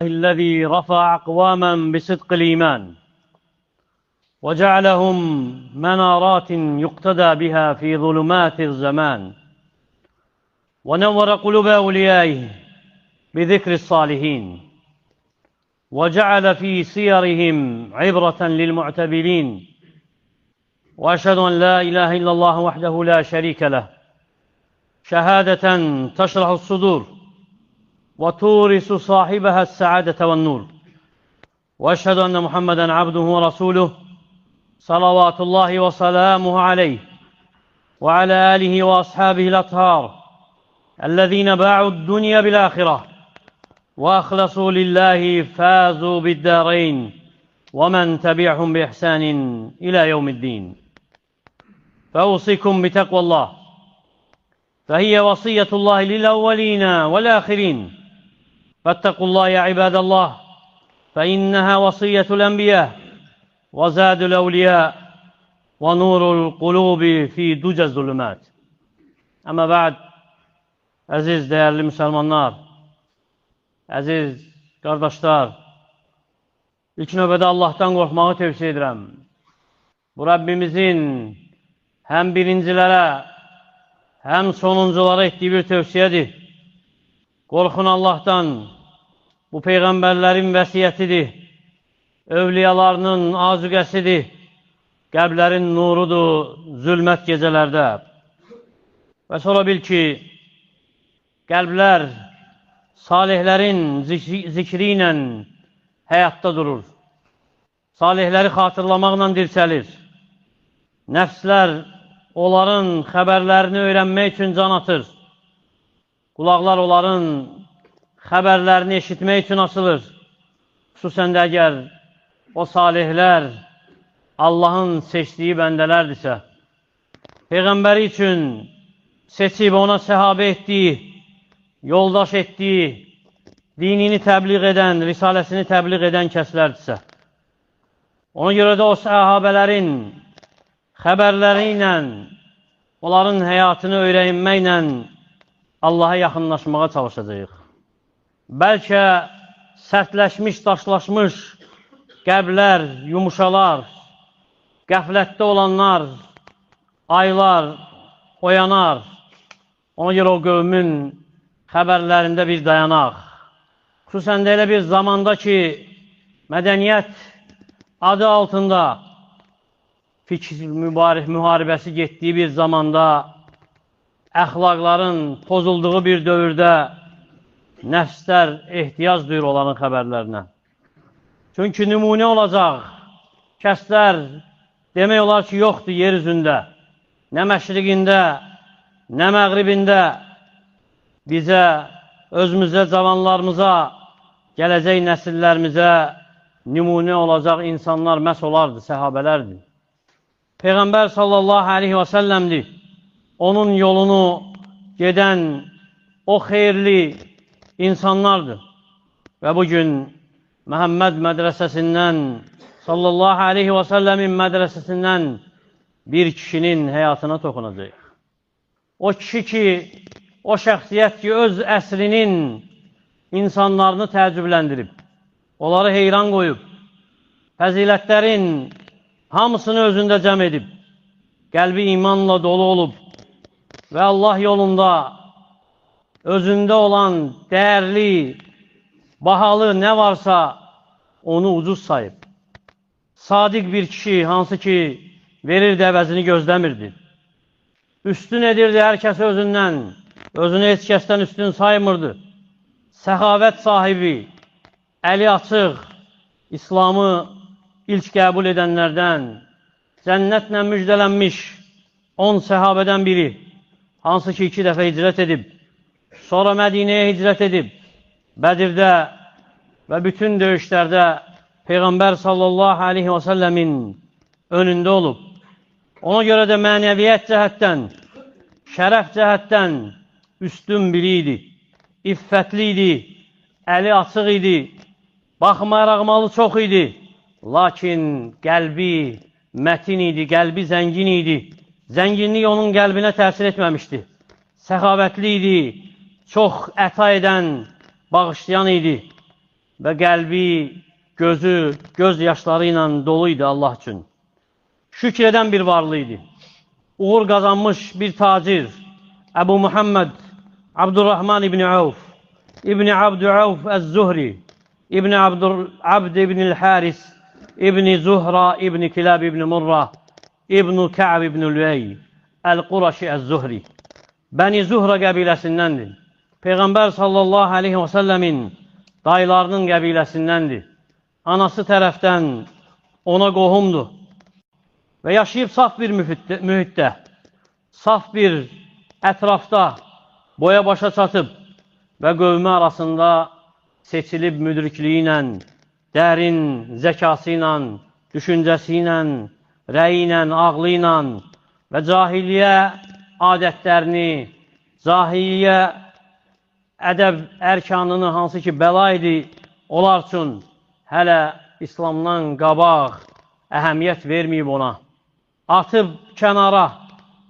الذي رفع أقواما بصدق الإيمان وجعلهم منارات يقتدى بها في ظلمات الزمان ونور قلوب أوليائه بذكر الصالحين وجعل في سيرهم عبرة للمعتبرين وأشهد أن لا إله إلا الله وحده لا شريك له شهادة تشرح الصدور وتورث صاحبها السعادة والنور وأشهد أن محمدًا عبده ورسوله صلوات الله وسلامه عليه وعلى آله وأصحابه الأطهار الذين باعوا الدنيا بالآخرة وأخلصوا لله فازوا بالدارين ومن تبعهم بإحسان إلى يوم الدين. فأوصيكم بتقوى الله فهي وصية الله للأولين والآخرين فاتقوا الله يا عباد الله فإنها وصية الأنبياء وزاد الأولياء ونور القلوب في دجى الظلمات. Ama ba'd, əziz, değerli Müslümanlar, əziz qardaşlar, ilk növbədə Allah'tan qorxmağı tövsiyə edirəm. Bu Rabbimizin həm birincilərə, həm sonunculara etdiyi bir tövsiyədir. Qorxun Allah'tan, bu peyğəmbərlərin vəsiyyətidir, övliyalarının azüqəsidir, qəlblərin nurudur zülmət gecələrdə. Və sonra bil ki, qəlblər salihlərin zikri ilə həyatda durur. Salihləri xatırlamaqla dirçəlir. Nəfslər onların xəbərlərini öyrənmək üçün can atır. Qulaqlar onların xəbərlərini eşitmək üçün açılır. Xüsusən də əgər o salihlər Allahın seçdiyi bəndələrdirsə, Peyğəmbəri üçün seçib ona səhabə etdiyi, yoldaş etdiyi, dinini təbliğ edən, risaləsini təbliğ edən kəslərdirsə, ona görə də o səhabələrin xəbərləri ilə, onların həyatını öyrənməklə Allaha yaxınlaşmağa çalışacağıq. Bəlkə sərtləşmiş, daşlaşmış qəlblər, yumuşalar, qəflətdə olanlar, aylar oyanar. Ona görə o qövmün xəbərlərində bir dayanaq. Xüsusən də elə bir zamanda ki, mədəniyyət adı altında fikir müharibəsi getdiyi bir zamanda, əxlaqların pozulduğu bir dövrdə nəfslər ehtiyac duyur onların xəbərlərinə. Çünki nümunə olacaq kəslər demək olar ki, yoxdur yer üzündə. Nə məşriqində, nə məğribində bizə, özümüzə, cavanlarımıza, gələcək nəsillərimizə nümunə olacaq insanlar məhz olardı, səhabələrdir. Peyğəmbər sallallahu aleyhi və səlləmdir. Onun yolunu gedən o xeyirli insanlardır. Və bugün Məhəmməd mədrəsəsindən, sallallahu aleyhi və səlləmin mədrəsəsindən bir kişinin həyatına toxunacaq. O kişi ki, o şəxsiyyət ki, öz əsrinin insanlarını təəccübləndirib, onları heyran qoyub, fəzilətlərin hamısını özündə cəm edib, qəlbi imanla dolu olub və Allah yolunda özündə olan dəyərli, bahalı nə varsa onu ucuz sayıb. Sadiq bir kişi, hansı ki verirdi, əvəzini gözləmirdi. Üstün edirdi hər kəsi özündən, özünü heç kəsdən üstün saymırdı. Səxavət sahibi, əli açıq, İslamı ilk qəbul edənlərdən, cənnətlə müjdələnmiş 10 səhabədən biri, hansı ki 2 dəfə hicrət edib, sonra Mədinəyə hicrət edib, Bədirdə və bütün döyüşlərdə Peyğəmbər sallallahu aleyhi və səlləmin önündə olub. Ona görə də mənəviyyət cəhətdən, şərəf cəhətdən üstün biri idi, iffətli idi, əli açıq idi, baxmayaraq malı çox idi, lakin qəlbi mətin idi, qəlbi zəngin idi. Zənginlik onun qəlbinə təsir etməmişdi. Səxavətli idi, çox əta edən, bağışlayan idi. və qəlbi, gözü, göz yaşları ilə doluydu Allah üçün. Şükr edən bir varlı idi. Uğur qazanmış bir tacir, Əbu Muhammed Abdurrahman İbni Avf, İbni Abdü Avf Əz-Zuhri, İbni Abd İbni Haris, İbni Zuhra, İbni Kilab İbni Murra, İbni Ka'b İbni Lüey, Əl-Quraşi Əz-Zuhri. Bəni Zuhra qəbiləsindəndir. Peyğəmbər sallallahu aleyhi və səlləmin dayılarının qəbiləsindəndir. Anası tərəfdən ona qohumdur. Və yaşayıb saf bir mühitdə, saf bir ətrafda boya başa çatıb və qövmü arasında seçilib müdrikliyi ilə, dərin zəkası ilə, düşüncəsi ilə, rəyi ilə, ağlı ilə və cahiliyyə adətlərini, cahiliyyə ədəb ərkanını, hansı ki bəla idi, onlar üçün hələ İslamdan qabaq əhəmiyyət verməyib ona. Atıb kənara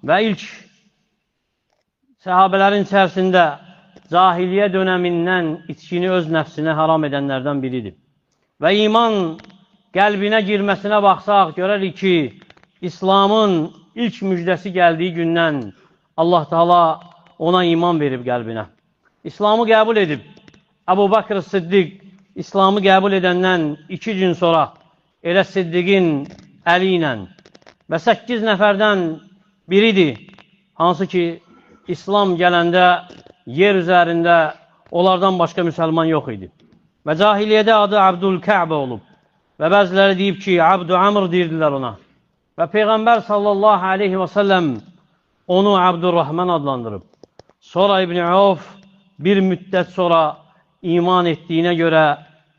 və ilk səhabələrin içərisində cahiliyyə dönəmindən içkini öz nəfsinə haram edənlərdən biridir. Və iman qəlbinə girməsinə baxsaq, görərik ki, İslamın ilk müjdəsi gəldiyi gündən Allah Teala ona iman verib qəlbinə. İslamı qəbul edib. Əbu Bakr Siddiq İslamı qəbul edəndən 2 gün sonra elə Siddiqin əli ilə və 8 nəfərdən biridir, hansı ki İslam gələndə yer üzərində onlardan başqa müsəlman yox idi. Və cahiliyyədə adı Abdülkəbə olub və bəziləri deyib ki, Abdü Amr deyirdilər ona. Və Peyğəmbər sallallahu aleyhi və səlləm onu Abdurrahman adlandırıb. Sonra İbni Avf bir müddət sonra iman etdiyinə görə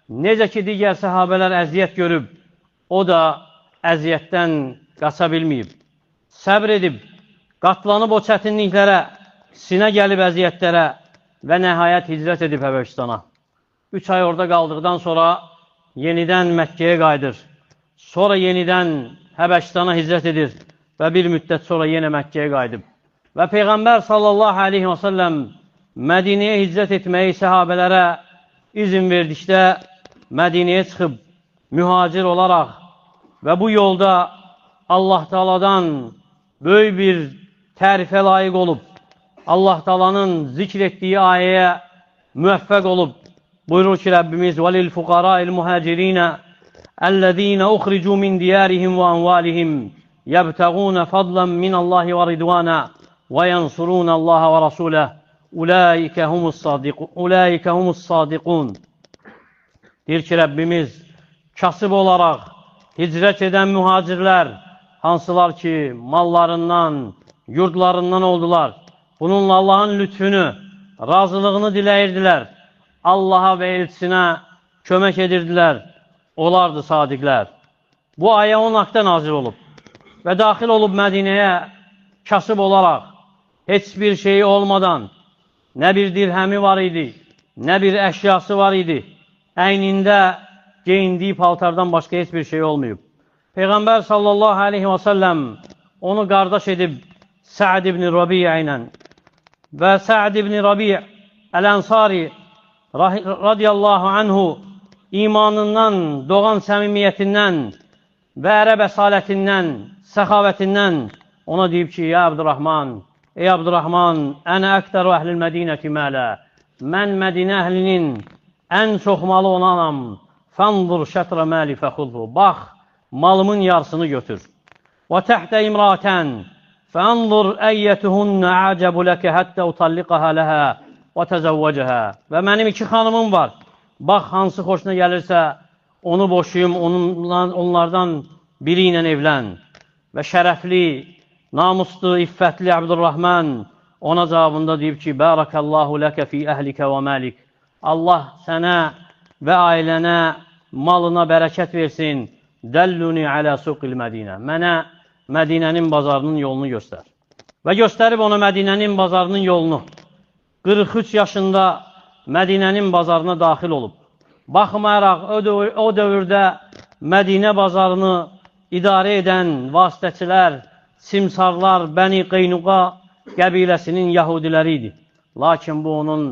necə ki digər səhabələr əziyyət görüb, o da əziyyətdən qaça bilməyib. Səbr edib, qatlanıb o çətinliklərə, sinə gəlib əziyyətlərə və nəhayət hicrət edib Həbəşistana. 3 ay orada qaldıqdan sonra yenidən Məkkəyə qayıdır. Sonra yenidən Həbəşistana hicrət edir və bir müddət sonra yenə Məkkəyə qayıdıb. Və Peyğəmbər sallallahu aleyhi və səlləm Mədinəyə hicrət etməyi səhabələrə izin verdikdə Mədinəyə çıxıb mühacir olaraq və bu yolda Allah Teala'dan böyük bir tərifə layiq olub, Allah Teala'nın zikr etdiyi ayəyə müvəffəq olub, buyurur ki Rəbbimiz وَلِلْفُقَرَاءِ الْمُهَاجِرِينَ الَّذ۪ينَ اُخْرِجُوا مِنْ دِيَارِهِمْ وَأَنْوَالِهِمْ يَبْتَغُونَ فَضْلًا مِنَ اللّٰهِ وَرِضْوَانًا وَيَنْصُرُونَ اللّٰهَ وَرَسُولَهُ Ulaikə humus sadiqun. Deyir ki, Rəbbimiz kasıb olaraq hicrət edən mühacirlər, hansılar ki, mallarından, yurdlarından oldular. Bununla Allahın lütfünü, razılığını diləyirdilər. Allaha və elçisinə kömək edirdilər. Olardı sadiqlər. Bu ayə onun haqda nazil olub və daxil olub Mədinəyə kasıb olaraq, heç bir şeyi olmadan, nə bir dirhəmi var idi, nə bir əşyası var idi. Əynində geyindiyi paltardan başqa heç bir şey olmayıb. Peyğəmbər sallallahu aleyhi və səlləm onu qardaş edib Sə'd ibn Rabi'a ilə və Sə'd ibn Rabi' Əl-Ənsari radiyallahu anhu imanından, doğan səmimiyyətindən və ərəb əsalətindən, səxavətindən ona deyib ki, ya Abdurrahman, ey Abdurrahman, ənə əktəru əhlil Mədinəti mələ. Mən Mədinə əhlinin ən çox malı olanam. Fəndur şətrə məli fəxudhu. Bax, malımın yarısını götür. Və təhtə imratən. Fəndur əyyətuhunnə əcəbu ləkə həttə utalliqəhə ləhə və təzəvvəcəhə. Və mənim 2 xanımım var. Bax, hansı xoşuna gəlirsə, onu boşuyum, onlardan biri ilə evlən. Və şərəfli, namuslu, iffətli Abdurrahman ona cavabında deyib ki, Bərakallahu ləkə fi əhlikə və məlik. Allah sənə və ailənə, malına bərəkət versin. Dəlluni alə suqil Mədinə. Mənə Mədinənin bazarının yolunu göstər. Və göstərib ona Mədinənin bazarının yolunu. 43 yaşında Mədinənin bazarına daxil olub. Baxmayaraq o dövrdə Mədinə bazarını idarə edən vasitəçilər, simsarlar Bəni Qeynuqa qəbiləsinin yahudiləri idi. Lakin bu onun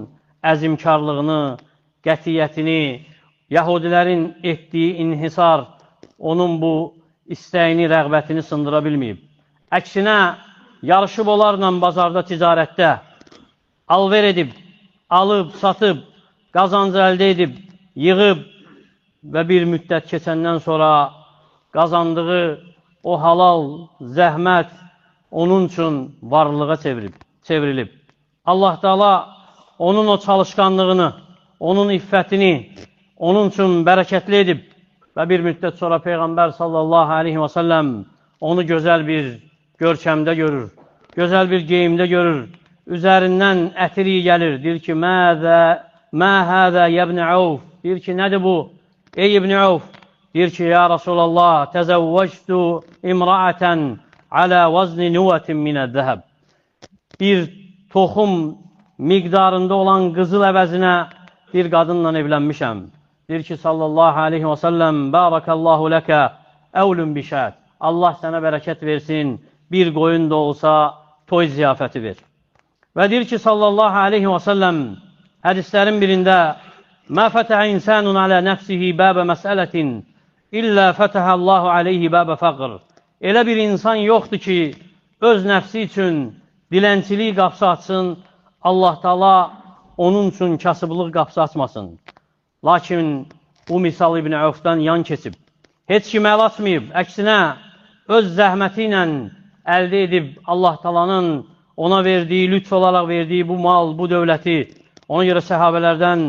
əzimkarlığını, qətiyyətini, Yahudilərin etdiyi inhisar onun bu istəyini, rəğbətini sındıra bilməyib. Əksinə, yarışıb onlarla bazarda, ticarətdə alver edib, alıb, satıb, qazancı əldə edib, yığıb və bir müddət keçəndən sonra qazandığı o halal, zəhmət onun üçün varlığa çevrilib. Allah Teala onun o çalışqanlığını, onun iffətini onun üçün bərəkətli edib və bir müddət sonra Peyğəmbər sallallahu aleyhi və səlləm onu gözəl bir görkəmdə görür, gözəl bir geyimdə görür, üzərindən ətiri gəlir, deyir ki, mə həzə yəbni Avf, deyir ki, nədir bu? Ey İbn Avf, deyir ki, ya Rasulallah, təzəvvəcdu imraətən alə vəzni nüvətin minəd-zəhəb. Bir toxum miqdarında olan qızıl əvəzinə bir qadınla evlənmişəm. Deyir ki, sallallahu aleyhi və səlləm, barakallahu ləkə əvlün bişət. Allah sənə bərəkət versin, bir qoyun da olsa toy ziyafəti ver. Və deyir ki, sallallahu aleyhi və səlləm, hədislərin birində, mə fətəhə insanun alə nəfsihi bəbə məsələtin, illə fətəhə Allahu aleyhi bəbə fəqr. Elə bir insan yoxdur ki, öz nəfsi üçün dilənçilik qapısı açsın, Allah Teala onun üçün kasıblıq qapısı açmasın. Lakin bu misal İbn Avfdan yan keçib. Heç kim əl açmayıb, əksinə öz zəhməti ilə əldə edib Allah Teala'nın ona verdiyi, lütf olaraq verdiyi bu mal, bu dövləti. Ona görə səhabələrdən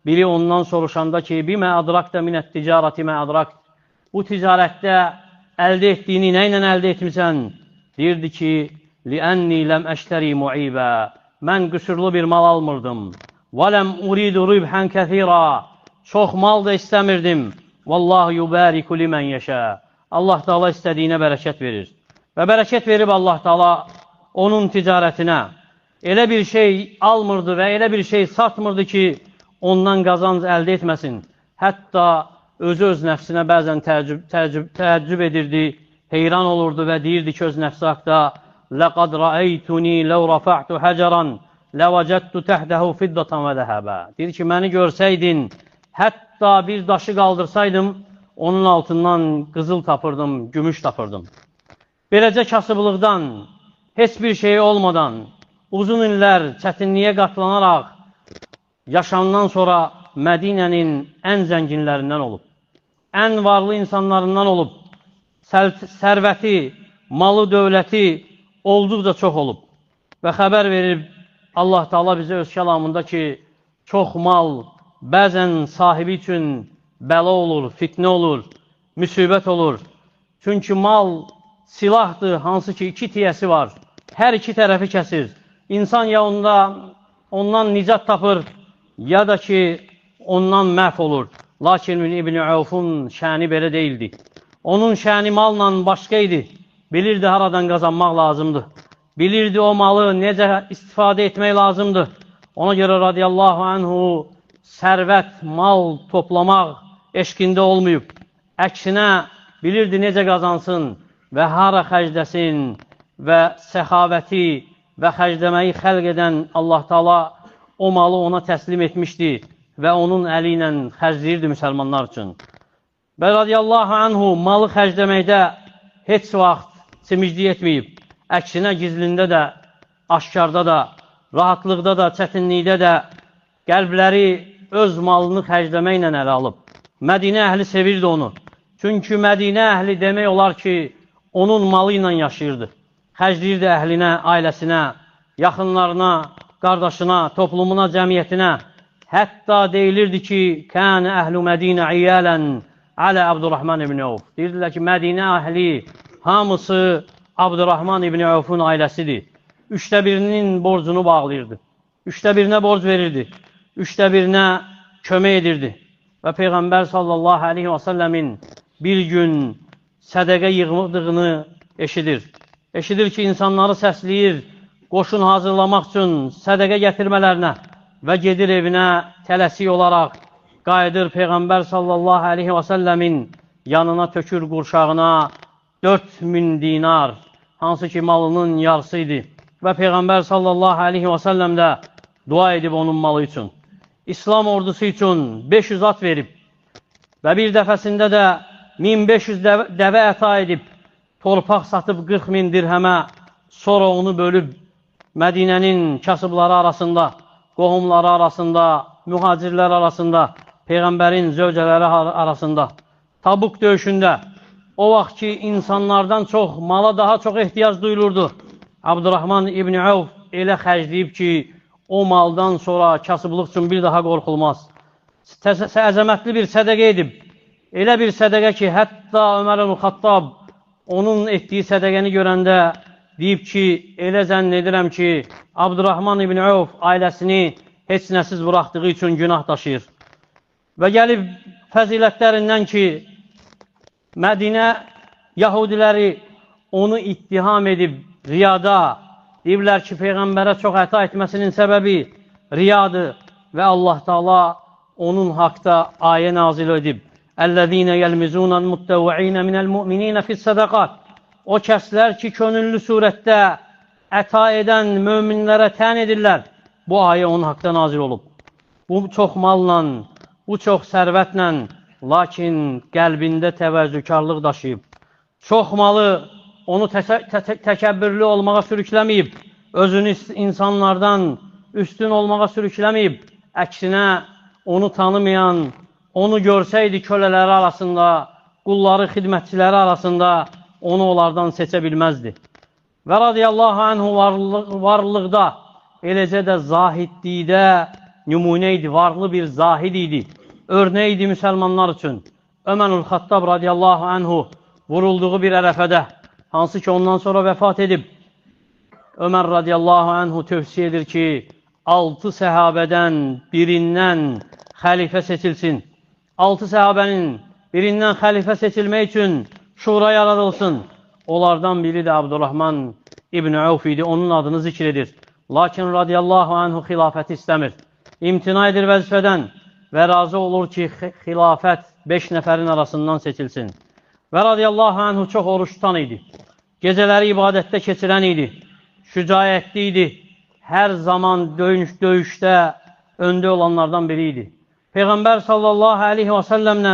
biri ondan soruşanda ki, bimə adrakdə minət ticarəti mə adrakt. Bu ticarətdə əldə etdiyini nə ilə əldə etmirsən? Deyirdi ki, liənni ləm əştəri muibə. Mən qüsurlu bir mal almırdım. Və ləm uridu ribhən kəthira. Çox mal da istəmirdim. Vallahu yubariku limən yeşə. Allah Teala istədiyinə bərəkət verir. Və bərəkət verib Allah Teala onun ticarətinə. Elə bir şey almırdı və elə bir şey satmırdı ki, ondan qazanc əldə etməsin. Hətta öz nəfsinə bəzən təəccüb edirdi, heyran olurdu və deyirdi ki, öz nəfsi haqda لَقَدْ رَأَيْتُنِي لَوْ رَفَعْتُ حَجَرًا لَوَجَدْتُ تَحْدَهُ فِدَّةً وَذَهَبًا. Deyir ki, məni görsəydin, hətta bir daşı qaldırsaydım, onun altından qızıl tapırdım, gümüş tapırdım. Beləcə kasıblıqdan, heç bir şey olmadan, uzun illər çətinliyə qatlanaraq, yaşamdan sonra Mədinənin ən zənginlərindən olub, ən varlı insanlarından olub, sərvəti, malı, dövləti olduqca çox olub. Və xəbər verib Allah Teala bizə öz kəlamında ki, çox mal bəzən sahibi üçün bəla olur, fitnə olur, müsibət olur. Çünki mal silahdır, hansı ki, iki tiyəsi var. Hər iki tərəfi kəsir. İnsan ya ondan nicat tapır, ya da ki, ondan məhv olur. Lakin İbn Avfun şəni belə deyildi. Onun şəni malla başqa idi. Bilirdi haradan qazanmaq lazımdır. Bilirdi o malı necə istifadə etmək lazımdır. Ona görə radiyallahu anhu sərvət, mal toplamaq eşqində olmayıb. Əksinə bilirdi necə qazansın və hara xərcləsin və səxavəti və xərcləməyi xəlq edən Allah Teala o malı ona təslim etmişdi və onun əli ilə xərcləyirdi müsəlmanlar üçün. Və radiyallahu anhu malı xərcləməkdə heç vaxt simiclik etməyib. Əksinə gizlində də, aşkarda da, rahatlıqda da, çətinlikdə də qəlbləri öz malını xərcləməklə ələ alıb. Mədinə əhli sevirdi onu. Çünki Mədinə əhli demək olar ki, onun malı ilə yaşayırdı. Xərcləyirdi əhlinə, ailəsinə, yaxınlarına, qardaşına, toplumuna, cəmiyyətinə. Hətta deyilirdi ki, kənə əhlü Mədinə iyələn alə Abdurrahman ibn Avf. Deyirdilər ki, Mədinə əhli hamısı Abdurrahman ibn Avfun ailəsidir. 1/3 borcunu bağlayırdı. 1/3 borc verirdi. 1/3 kömək edirdi. Və Peyğəmbər sallallahu aleyhi və səlləmin bir gün sədəqə yığdığını eşidir. Eşidir ki, insanları səsləyir, qoşun hazırlamaq üçün sədəqə gətirmələrinə və gedir evinə tələsik olaraq qayıdır Peyğəmbər sallallahu aleyhi və səlləmin yanına tökür qurşağına 4000 dinar, hansı ki malının yarısı idi. Və Peyğəmbər sallallahu aleyhi və səlləm də dua edib onun malı üçün. İslam ordusu üçün 500 at verib. və bir dəfəsində də 1500 dəvə əta edib, torpaq satıb 40 min dirhəmə, sonra onu bölüb Mədinənin kasıbları arasında, qohumları arasında, mühacirlər arasında, Peyğəmbərin zövcələri arasında. Tabuk döyüşündə o vaxt ki, insanlardan çox, mala daha çox ehtiyac duyulurdu. Abdurrahman İbn Avf elə xərcləyib ki, o maldan sonra kasıblıq üçün bir daha qorxulmaz. Əzəmətli bir sədəqə edib. Elə bir sədəqə ki, hətta Ömər el-Xattab onun etdiyi sədəqəni görəndə deyib ki, elə zənn edirəm ki, Abdurrahman İbn Avf ailəsini heç nəsiz buraxdığı üçün günah daşıyır. Və gəlib fəzilətlərindən ki, Mədinə Yahudiləri onu ittiham edib riyada, deyiblər ki, Peyğəmbərə çox əta etməsinin səbəbi riyadır və Allah Taala onun haqda ayə nazil edib. Əl-ləzīnə yəlmizunəl muttəvəinə minəl müminə fis-sədəqat. O kəslər ki, könüllü surətdə əta edən möminlərə tən edirlər. Bu ayə onun haqda nazil olub. Bu çox malla, bu çox sərvətlə, lakin qəlbində təvəzzükarlıq daşıyıb. Çox malı onu təkəbbürlü olmağa sürükləməyib, özünü insanlardan üstün olmağa sürükləməyib. Əksinə, onu tanımayan, onu görsəydi kölələri arasında, qulları, xidmətçiləri arasında, onu onlardan seçə bilməzdi. Və radiyallahu anhu varlıqda, eləcə də zahidlikdə nümunə idi, varlı bir zahid idi, örnək idi müsəlmanlar üçün. Ömər el-Xattab radiyallahu anhu vurulduğu bir ərəfədə, hansı ki ondan sonra vəfat edib, Ömər radiyallahu anhu tövsiyə edir ki, 6 səhabədən birindən xəlifə seçilsin. 6 səhabənin birindən xəlifə seçilmək üçün şura yaradılsın. Onlardan biri də Abdurrahman İbn Avf idi, onun adını zikr edir. Lakin radiyallahu anhu xilafəti istəmir. İmtina edir vəzifədən və razı olur ki, xilafət 5 nəfərin arasından seçilsin. Və radiyallahu anhu çox oruç tutan idi. Gecələri ibadətdə keçirən idi. Şücaətli idi. Hər zaman döyüşdə öndə olanlardan biri idi. Peyğəmbər sallallahu aleyhi və səlləmlə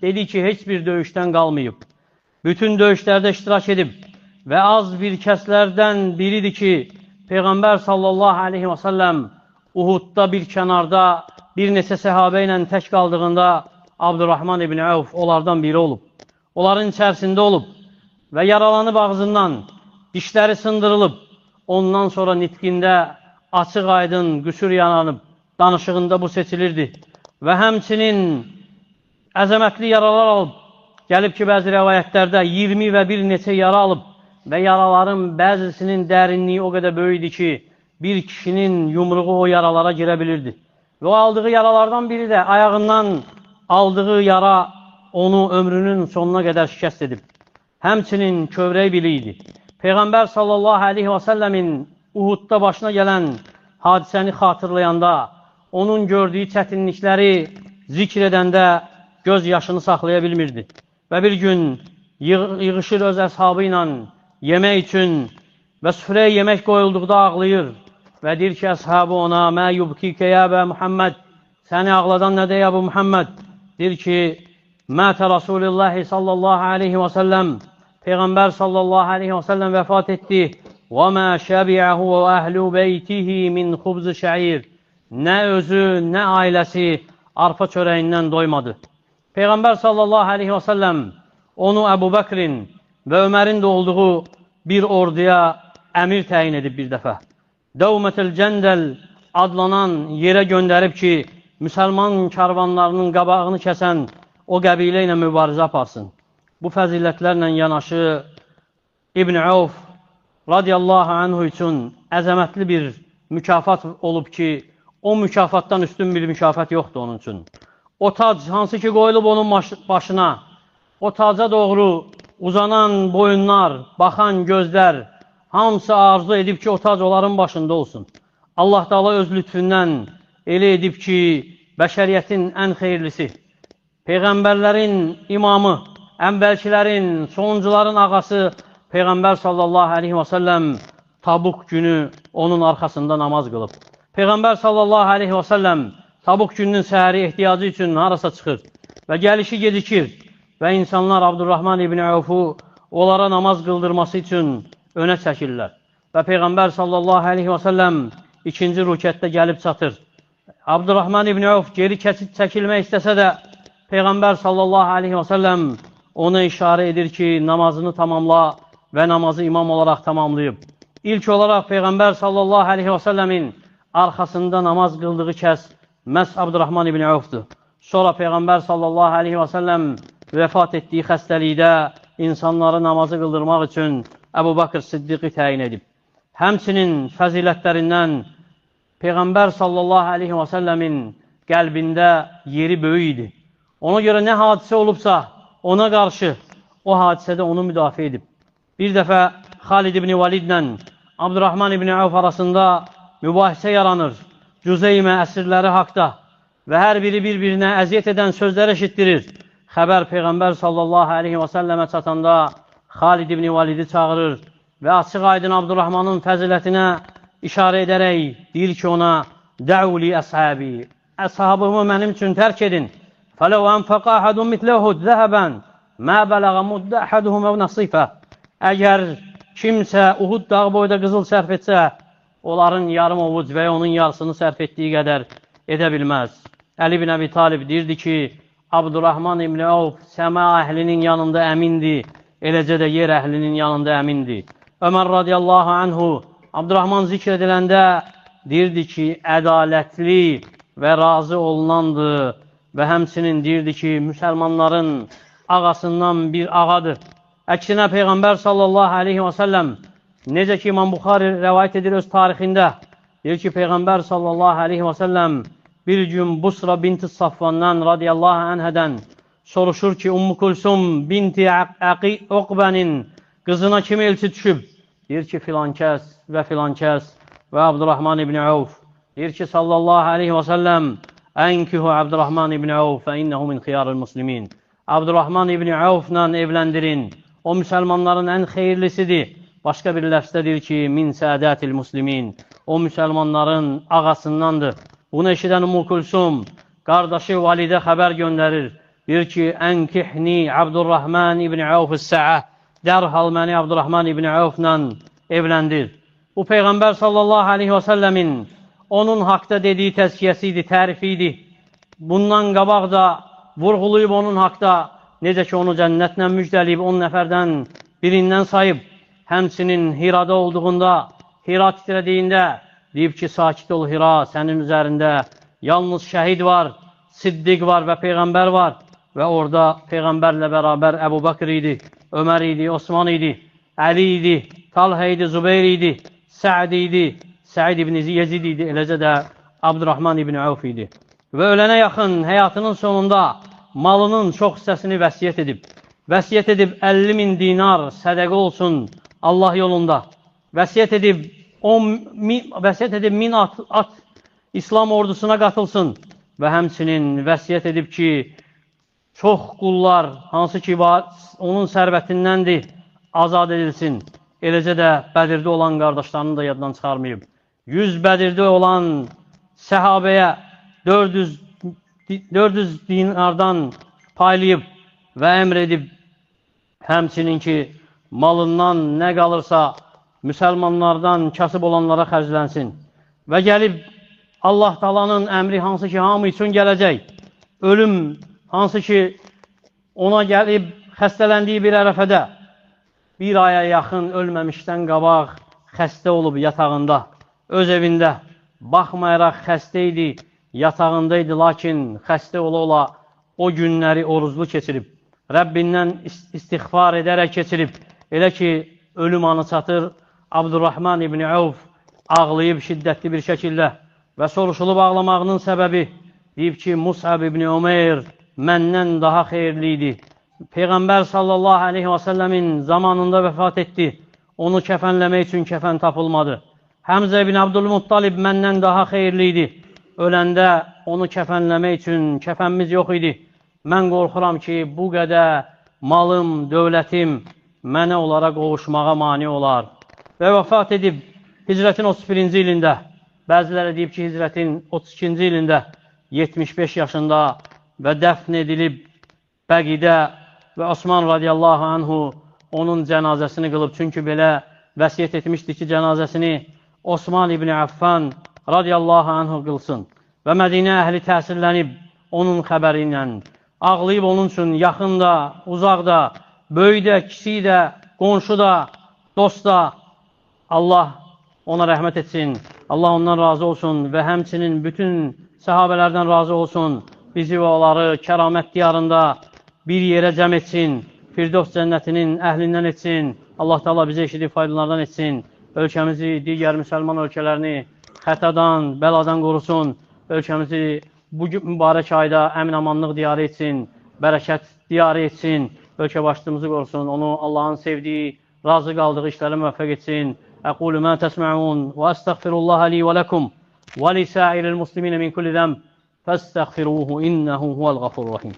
dedi ki, heç bir döyüşdən qalmayıb. Bütün döyüşlərdə iştirak edib və az bir kəslərdən biridir ki, Peyğəmbər sallallahu aleyhi və səlləm Uhudda bir kənarda bir neçə səhabə ilə tək qaldığında Abdurrahman İbn Avf onlardan biri olub. Onların içərisində olub və yaralanıb ağzından, dişləri sındırılıb, ondan sonra nitqində açıq aydın qüsur yaranıb, danışığında bu seçilirdi. Və həmçinin əzəmətli yaralar alıb, gəlib ki, bəzi rəvayətlərdə 20 və bir neçə yara alıb və yaraların bəzisinin dərinliyi o qədər böyüdü ki, bir kişinin yumruğu o yaralara girə bilirdi. Və o aldığı yaralardan biri də ayağından aldığı yara onu ömrünün sonuna qədər şikəst edib. Həmçinin kövrək bili idi. Peyğəmbər sallallahu aleyhi və səlləmin Uhudda başına gələn hadisəni xatırlayanda, onun gördüyü çətinlikləri zikr edəndə göz yaşını saxlaya bilmirdi. Və bir gün yığışır öz əshabı ilə yemək üçün və süfrəyə yemək qoyulduqda ağlayır və deyir ki, əshabı ona, mə yubkikə ya bə Muhammed, səni ağladan nədə ya bu Muhammed? Deyir ki, mətə Rasulillahi sallallahu aleyhi və səlləm, Peyğəmbər sallallahu aleyhi və səlləm vəfat etdi. Və mə şəbi'əhu və əhlu beytihi min xubz-ı şəir. Nə özü, nə ailəsi arpa çörəyindən doymadı. Peyğəmbər sallallahu aleyhi və səlləm onu Əbu Bəkrin və Ömərin də olduğu bir orduya əmir təyin edib bir dəfə. Dəvmətəl Cəndəl adlanan yerə göndərib ki, müsəlman karvanlarının qabağını kəsən o qəbilə ilə mübarizə aparsın. Bu fəzilətlərlə yanaşı İbn Avf radiyallahu anhu üçün əzəmətli bir mükafat olub ki, o mükafatdan üstün bir mükafat yoxdur onun üçün. O tac, hansı ki qoyulub onun başına, o taca doğru uzanan boyunlar, baxan gözlər, hamısı arzu edib ki, o tac onların başında olsun. Allah Taala öz lütfündən elə edib ki, bəşəriyyətin ən xeyirlisi, Peyğəmbərlərin imamı, əmbəlkilərin, sonuncuların ağası Peyğəmbər sallallahu aleyhi və səlləm Tabuk günü onun arxasında namaz qılıb. Peyğəmbər sallallahu aleyhi və səlləm Tabuk gününün səhəri ehtiyacı üçün harasa çıxır. və gəlişi gecikir və insanlar Abdurrahman ibn Avfu onlara namaz qıldırması üçün önə çəkirlər. Və Peyğəmbər sallallahu aleyhi və səlləm ikinci rükətdə gəlib çatır. Abdurrahman ibn Avf geri çəkilmək istəsə də Peyğəmbər sallallahu aleyhi və səlləm ona işarə edir ki, namazını tamamla və namazı imam olaraq tamamlayıb. İlk olaraq Peyğəmbər sallallahu aleyhi və səlləmin arxasında namaz qıldığı kəs məhz Abdurrahman ibn Avfdur. Sonra Peyğəmbər sallallahu aleyhi və səlləm vəfat etdiyi xəstəlikdə insanları namazı qıldırmaq üçün Əbu Bakır Siddiqi təyin edib. Həmçinin fəzilətlərindən Peyğəmbər sallallahu aleyhi və səlləmin qəlbində yeri böyük idi. Ona görə nə hadisə olubsa, ona qarşı o hadisədə onu müdafiə edib. Bir dəfə Xalid ibn Validlə Abdurrahman ibn Avf arasında mübahisə yaranır. Cüzeymə əsirləri haqda və hər biri bir-birinə əziyyət edən sözlər eşitdirir. Xəbər Peyğəmbər sallallahu aleyhi və səlləmə çatanda Xalid ibn Validi çağırır və açıq aydın Abdurrahmanın fəzilətinə işarə edərək deyir ki ona Də'uli əshabi, əshabımı mənim üçün tərk edin. Fələv ənfəqə əhədun mitləhud zəhəbən mə bələğə muddə əhəduhum əv nasifə. Əgər kimsə Uhud dağı boyda qızıl sərf etsə, onların yarım ovuc və onun yarısını sərf etdiyi qədər edə bilməz. Əli ibn Əbi Talib deyirdi ki, Abdurrahman ibn Avf səma əhlinin yanında əmindir, eləcə də yer əhlinin yanında əmindir. Ömər radiyallahu anhu Abdurrahman zikr ediləndə deyirdi ki, ədalətli və razı olunandır və həmçinin deyirdi ki, müsəlmanların ağasından bir ağadır. Əksinə Peyğəmbər sallallahu aleyhi və səlləm necə ki İmam Buxari rəvayət edir öz tarixində, deyir ki, Peyğəmbər sallallahu aleyhi və səlləm bir gün Busra binti Safvandan radiyallahu anhədən soruşur ki, Ummu Kulsum binti Uqbənin qızına kim elçi düşüb? Deyir ki, filan kəs və filan kəs və Abdurrahman ibn Avf. Deyir ki, sallallahu aleyhi və səlləm Ənkihu Abdurrahman ibn Avf fə innəhu min xiyaril muslimin. Abdurrahman ibn Avfla evləndirin. O müsəlmanların ən xeyirlisidir. Başqa bir ləfsdə deyir ki, min sədətil muslimin. O müsəlmanların ağasındandır. Bunu eşidən Ummu Kulsum, qardaşı Validə xəbər göndərir. Deyir ki, ənkihni Abdurrahman ibn Avf-ı-Sə'ə. Dərhal məni Abdurrahman ibn Avfla evləndir. Bu Peyğəmbər sallallahu aleyhi və səlləmin onun haqda dediyi təzkiyəsi idi, tərifi idi. Bundan qabaq da vurğulayıb onun haqda necə ki onu cənnətlə müjdəliyib 10 nəfərdən birindən sayıb. Həmçinin Hirada olduğunda, Hira titrədiyində deyib ki, sakit ol Hira, sənin üzərində yalnız şəhid var, Siddiq var və Peyğəmbər var. Və orada Peyğəmbərlə bərabər Əbu Bakır idi, Ömər idi, Osman idi, Əli idi, Talhə idi, Zübeyr idi, Sə'd idi, Sə'id ibn Yezid idi, eləcə də Abdurrahman ibn Avf idi. Və ölənə yaxın həyatının sonunda malının çox hissəsini vəsiyyət edib. Vəsiyyət edib 50.000 dinar sədəqə olsun Allah yolunda. Vəsiyyət edib 1000 at İslam ordusuna qatılsın. Və həmçinin vəsiyyət edib ki, çox qullar, hansı ki onun sərvətindəndir, azad edilsin. Eləcə də Bədirdə olan qardaşlarını da yaddan çıxarmayıb. 100 Bədirdə olan səhabəyə 400 dinardan paylayıb və əmr edib, həmçinin ki, malından nə qalırsa müsəlmanlardan kasıb olanlara xərclənsin. Və gəlib Allah Taala'nın əmri hansı ki, hamı üçün gələcək. Ölüm hansı ki, ona gəlib xəstələndiyi bir ərəfədə, bir aya yaxın ölməmişdən qabaq xəstə olub yatağında, öz evində, baxmayaraq xəstə idi, yatağındaydı, lakin xəstə ola-ola o günləri oruclu keçirib, Rəbbindən istiğfar edərək keçirib. Elə ki, ölüm anı çatır, Abdurrahman ibn Avf ağlayıb şiddətli bir şəkildə və soruşulub ağlamağının səbəbi, deyib ki, Mus'ab ibn Ömeyr məndən daha xeyirli idi. Peyğəmbər sallallahu aleyhi və səlləmin zamanında vəfat etdi. Onu kəfənləmək üçün kəfən tapılmadı. Həmzə ibn Abdülmuttalib məndən daha xeyirli idi. Öləndə onu kəfənləmək üçün kəfənimiz yox idi. Mən qorxuram ki, bu qədər malım, dövlətim mənə onlara qovuşmağa mani olar. Və vəfat edib hicrətin 31-ci ilində, bəziləri deyib ki, hicrətin 32-ci ilində 75 yaşında və dəfn edilib Bəqidə və Osman radiyallahu anhu onun cənazəsini qılıb. Çünki belə vəsiyyət etmişdi ki, cənazəsini Osman ibn Affan radiyallahu anhu qılsın. Və Mədinə əhli təsirlənib onun xəbəri ilə, ağlayıb onun üçün yaxında, uzaqda, böyükdə, kiçikdə, qonşuda, dostda Allah ona rəhmət etsin, Allah ondan razı olsun və həmçinin bütün səhabələrdən razı olsun. Bizi və onları kəramət diyarında bir yerə cəm etsin, Firdevs cənnətinin əhlindən etsin. Allah Teala bizə eşidib faydalardan etsin. Ölkəmizi, digər müsəlman ölkələrini xətadan, bəladan qorusun. Ölkəmizi bu mübarək ayda əmin-amanlıq diyarı etsin, bərəkət diyarı etsin. Ölkə başçımızı qorusun, onu Allahın sevdiyi, razı qaldığı işlərə müvəffəq etsin. Əqulu mə təsmə'un və əstəğfirullaha li və ləkum və li sa'iril muslimin min kulli zəmb fəstəğfiruhu innəhu huvəl-ğafurur-rahim.